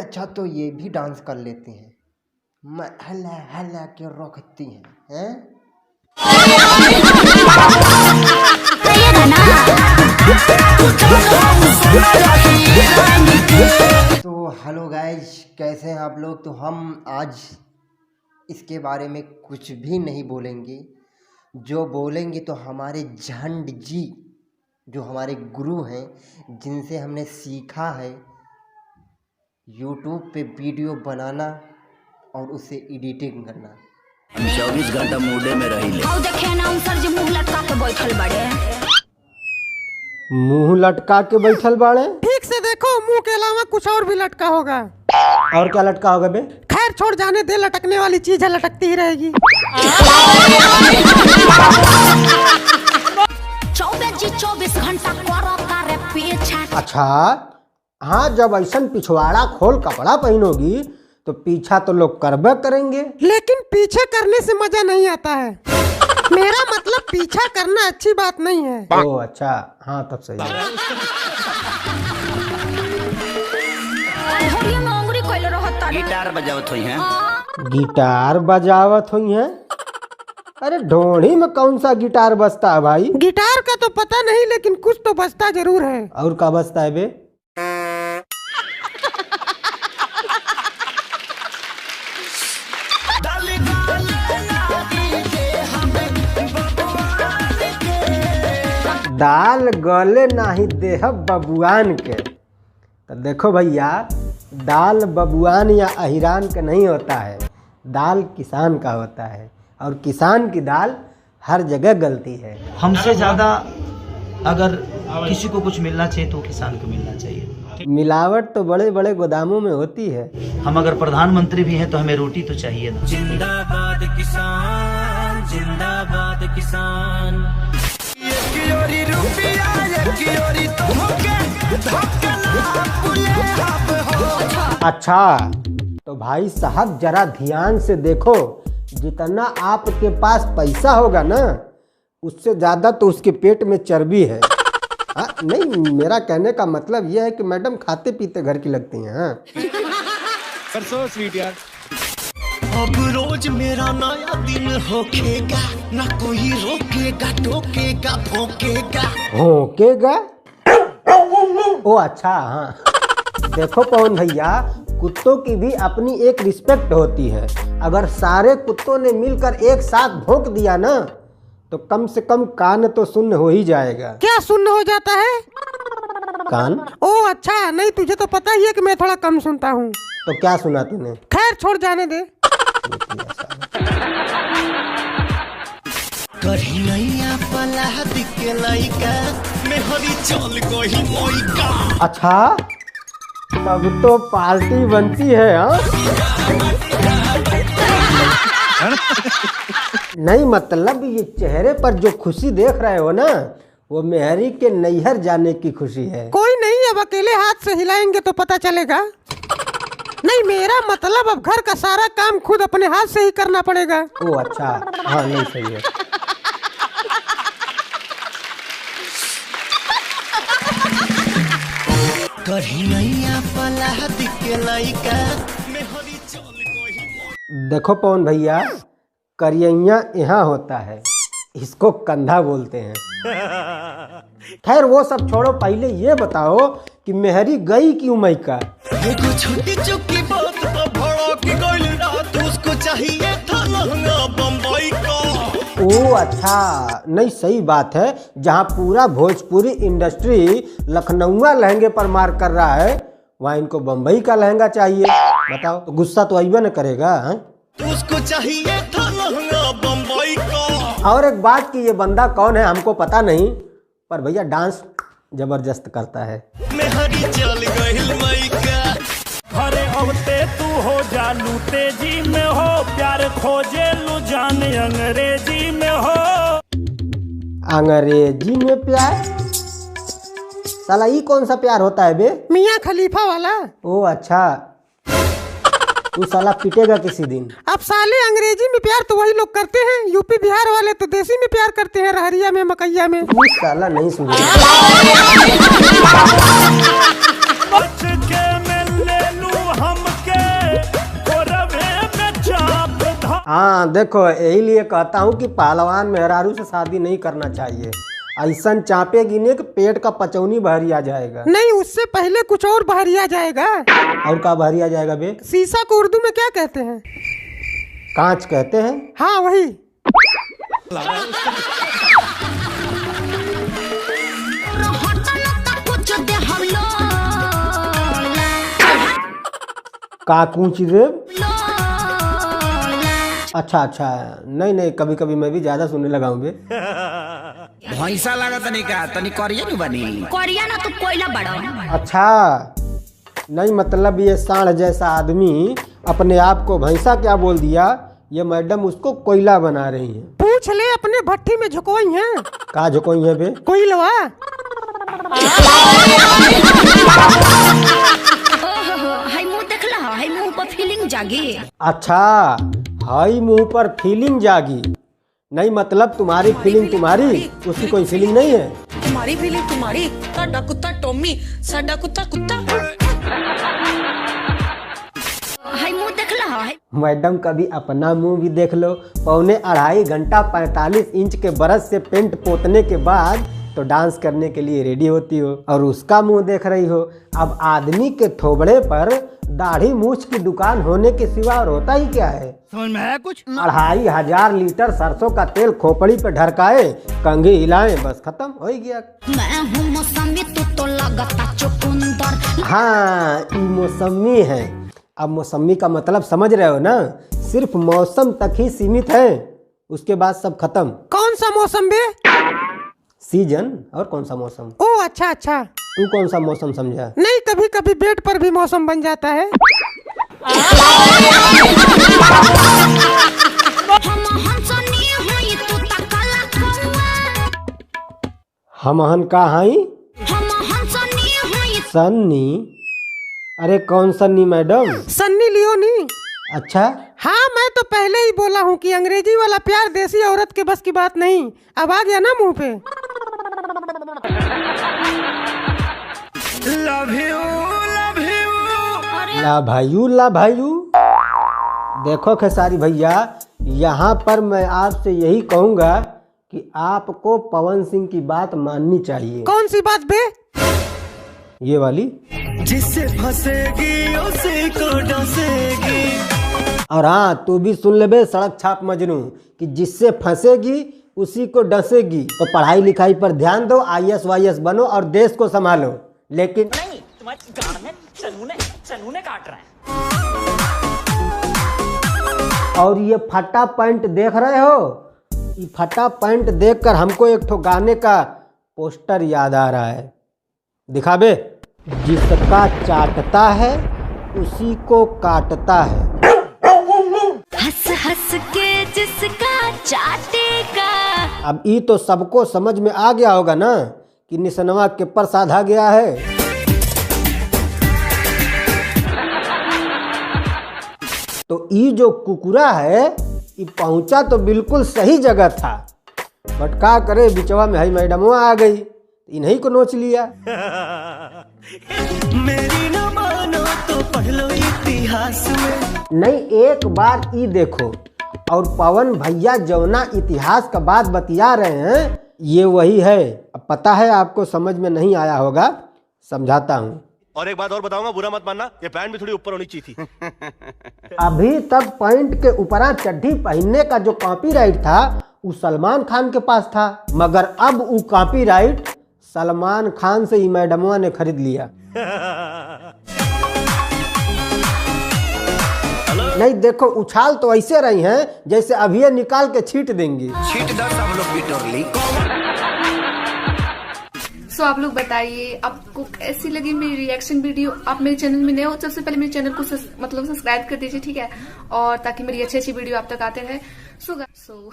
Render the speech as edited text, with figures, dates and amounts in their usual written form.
अच्छा तो ये भी डांस कर लेते हैं। मैं हल्ला हल्ला के रखती हैं। तो हेलो गाइज, कैसे हैं आप लोग। तो हम आज इसके बारे में कुछ भी नहीं बोलेंगे। जो बोलेंगे तो हमारे झंड जी, जो हमारे गुरु हैं, जिनसे हमने सीखा है यूट्यूब पे वीडियो बनाना और उसे एडिटिंग करना। 24 घंटा मूडे में रही ले। देखे ना सर जी मुंह लटका के बैठल बड़े। मुंह लटका के बैठल बाड़े? ठीक से देखो, मुंह के अलावा कुछ और भी लटका होगा। और क्या लटका होगा बे? खैर छोड़, जाने दे, लटकने वाली चीज है, लटकती ही रहेगी। 24 घंटा करता रे पीछा। अच्छा हाँ, जब ऐसा पिछवाड़ा खोल कपड़ा पहनोगी तो पीछा तो लोग करबे करेंगे। लेकिन पीछे करने से मजा नहीं आता है। मेरा मतलब पीछा करना अच्छी बात नहीं है। ओह अच्छा, हाँ तब सही है। गिटार बजावत हुई हैं। गिटार बजावत हुई हैं? अरे ढोड़ी में कौन सा गिटार बजता है भाई? गिटार का तो पता नहीं, लेकिन कुछ तो बजता जरूर है। और क्या बजता है बे? दाल गले नाही देहब बबुआन के। तो देखो भैया, दाल बबुआन या अहिरान का नहीं होता है, दाल किसान का होता है। और किसान की दाल हर जगह गलती है। हमसे ज्यादा अगर किसी को कुछ मिलना चाहिए तो किसान को मिलना चाहिए। मिलावट तो बड़े बड़े गोदामों में होती है। हम अगर प्रधानमंत्री भी हैं तो हमें रोटी तो चाहिए ना। जिंदाबाद किसान, जिंदाबाद किसान। अच्छा तो भाई साहब जरा ध्यान से देखो, जितना आपके पास पैसा होगा ना, उससे ज्यादा तो उसके पेट में चर्बी है। नहीं, मेरा कहने का मतलब यह है कि मैडम खाते पीते घर की लगती हैं। हाँ? सो स्वीट यार। अब रोज मेरा नया दिन होखेगा, ना कोई रोकेगा टोकेगा भोंकेगा। भोंकेगा? ओ अच्छा हाँ। देखो पवन भैया, कुत्तों की भी अपनी एक रिस्पेक्ट होती है। अगर सारे कुत्तों ने मिलकर एक साथ भौंक दिया ना, तो कम से कम कान तो सुन्न हो ही जाएगा। क्या सुन्न हो जाता है? कान? ओ अच्छा, नहीं तुझे तो पता ही है कि मैं थोड़ा कम सुनता हूँ। तो क्या सुना तूने? खैर छोड़, जाने दे। कढ़िया पला दिखे लइका मैं हरी चल गई मोइका। अच्छा तब तो पार्टी बनती है। हाँ नहीं मतलब ये चेहरे पर जो खुशी देख रहे हो ना, वो मेहरी के नैहर जाने की खुशी है। कोई नहीं, अब अकेले हाथ से हिलाएंगे तो पता चलेगा। नहीं, मेरा मतलब अब घर का सारा काम खुद अपने हाथ से ही करना पड़ेगा। ओ अच्छा हाँ, नहीं सही है। कढ़िया पला दिखे लइका मैं हरी चल गई। देखो पवन भैया, करियैया यहाँ होता है, इसको कंधा बोलते हैं। खैर वो सब छोड़ो, पहले ये बताओ कि मेहरी गई क्यों मैका? देखो छोटी चुकी बात पर भड़क गइल रात, उसको चाहिए था लहंगा बम्बई का। ओ अच्छा, नहीं सही बात है। जहाँ पूरा भोजपुरी इंडस्ट्री लखनऊआ लहंगे पर मार कर रहा है, वहाँ इनको बम्बई का लहंगा चाहिए। बताओ, तो गुस्सा तो अइबे न करेगा। उसको चाहिए था लहंगा बम्बई का। और एक बात कि ये बंदा कौन है हमको पता नहीं, पर भैया डांस जबरदस्त करता है। मैं हरी चल गइल मैका। अरे अबते तू हो जानू तेजी में हो, प्यार खोजे लू जान अंग्रेजी में हो। अंग्रेजी में प्यार? साला ये कौन सा प्यार होता है बे? मियाँ खलीफा वाला। ओ अच्छा, तू साला पिटेगा किसी दिन। अब साले अंग्रेजी में प्यार तो वही लोग करते हैं, यूपी बिहार वाले तो देसी में प्यार करते हैं, रहरिया में मकैया में। तू साला नहीं सुन के में ले लू हम हाँ देखो, यही लिए कहता हूँ कि पहलवान मेहरारू से शादी नहीं करना चाहिए। ऐसा चापे गिने कि पेट का पचौनी बहरी आ जाएगा। नहीं, उससे पहले कुछ और बाहरी आ जाएगा। और का बहरी आ जाएगा बे? शीशा को उर्दू में क्या कहते हैं? कांच कहते हैं। हाँ वही। का कूची रे? अच्छा, नहीं, कभी कभी मैं भी ज्यादा सुनने लगा हूँ बे। भैंसा लागत नहीं का तनी करिया नहीं बनी कोरिया ना तो कोयला बड़ा। अच्छा, नहीं मतलब ये सांड जैसा आदमी अपने आप को भैंसा क्या बोल दिया? ये मैडम उसको कोयला बना रही हैं। पूछ ले, अपने भट्टी में झुकोई हैं। का झुकोई है बे? कोयलवा। हाय मुंह देखला, हाय मुंह पर फीलिंग जागी। अच्छा, हाई मुंह पर फीलिंग जागी। नहीं मतलब तुम्हारी फीलिंग तुम्हारी, उसकी कोई फीलिंग नहीं है। तुम्हारी फीलिंग तुम्हारी। साडा कुत्ता टॉमी, साडा कुत्ता कुत्ता। हाय मुंह देखला, हाय। मैडम कभी अपना मुंह भी देख लो। 2.5 घंटा 45 इंच के ब्रश से पेंट पोतने के बाद तो डांस करने के लिए रेडी होती हो, और उसका मुंह देख रही हो। अब आदमी के थोबड़े पर दाढ़ी मूछ की दुकान होने के सिवा और होता ही क्या है? समझ में आया कुछ? 2500 लीटर सरसों का तेल खोपड़ी पे ढरकाए, कंघी हिलाएं, बस खत्म हो ही गया। मैं हूँ मौसमी, तू तो लगता चुकंदर। हाँ, ये मौसमी है। अब मौसमी का मतलब समझ रहे हो ना? सिर्फ मौसम तक ही सीमित है, उसके बाद सब खत्म। कौन सा मौसम बे? सीजन। और कौन सा मौसम? ओ अच्छा। तू कौन सा मौसम समझा? नहीं, कभी कभी बेड पर भी मौसम बन जाता है। हम हन का हाई? सन्नी? अरे कौन सन्नी मैडम? सन्नी लियोनी। अच्छा, हाँ, मैं तो पहले ही बोला हूँ कि अंग्रेजी वाला प्यार देसी औरत के बस की बात नहीं। अब आ गया ना मुंह पे। Love you love you. ला भाईयू। देखो खेसारी भैया, यहाँ पर मैं आपसे यही कहूँगा कि आपको पवन सिंह की बात माननी चाहिए। कौन सी बात बे? ये वाली। जिससे फंसेगी उसी को डसेगी। और हाँ, तू भी सुन ले बे सड़क छाप मजनू, कि जिससे फंसेगी उसी को डसेगी। तो पढ़ाई लिखाई पर ध्यान दो, IAS वाईएस बनो और देश को संभालो। लेकिन नहीं, तुम्हारी गाड़ में चनूने काट रहा है। और ये फटा पैंट देख रहे हो? ये फटा पैंट देखकर हमको एक ठो गाने का पोस्टर याद आ रहा है। दिखा बे। जिसका चाटता है उसी को काटता है। हंस हंस के जिसका चाटेगा। अब ये तो सबको समझ में आ गया होगा ना कि निसनवा के पर साधा गया है। तो ये जो कुकुरा है, ये पहुंचा तो बिल्कुल सही जगह था, बट का करे, बिचवा में हई मैडमवा आ गई, इन्हीं को नोच लिया। मेरी न मानो तो पहलो इतिहास में। नहीं, एक बार ये देखो, और पवन भैया जौना इतिहास का बात बतिया रहे हैं, ये वही है। अब पता है आपको समझ में नहीं आया होगा, समझाता हूँ। और एक बात और बताऊंगा, बुरा मत मानना, ये पैंट भी थोड़ी ऊपर होनी चाहिए थी। अभी तक पैंट के ऊपरा चड्ढी पहनने का जो कॉपीराइट था वो सलमान खान के पास था, मगर अब वो कॉपीराइट सलमान खान से ही मैडमवा ने खरीद लिया। नहीं देखो, उछाल तो ऐसे रही हैं जैसे अभी निकाल के छीट देंगी। छीट दो सब लोग पिटोरली। सो आप लोग बताइए आपको कैसी लगी मेरी रिएक्शन वीडियो। आप मेरे चैनल में नए हो, सबसे पहले मेरे चैनल को सब्सक्राइब कर दीजिए, ठीक है, और ताकि मेरी अच्छी अच्छी वीडियो आप तक आते रहे। सो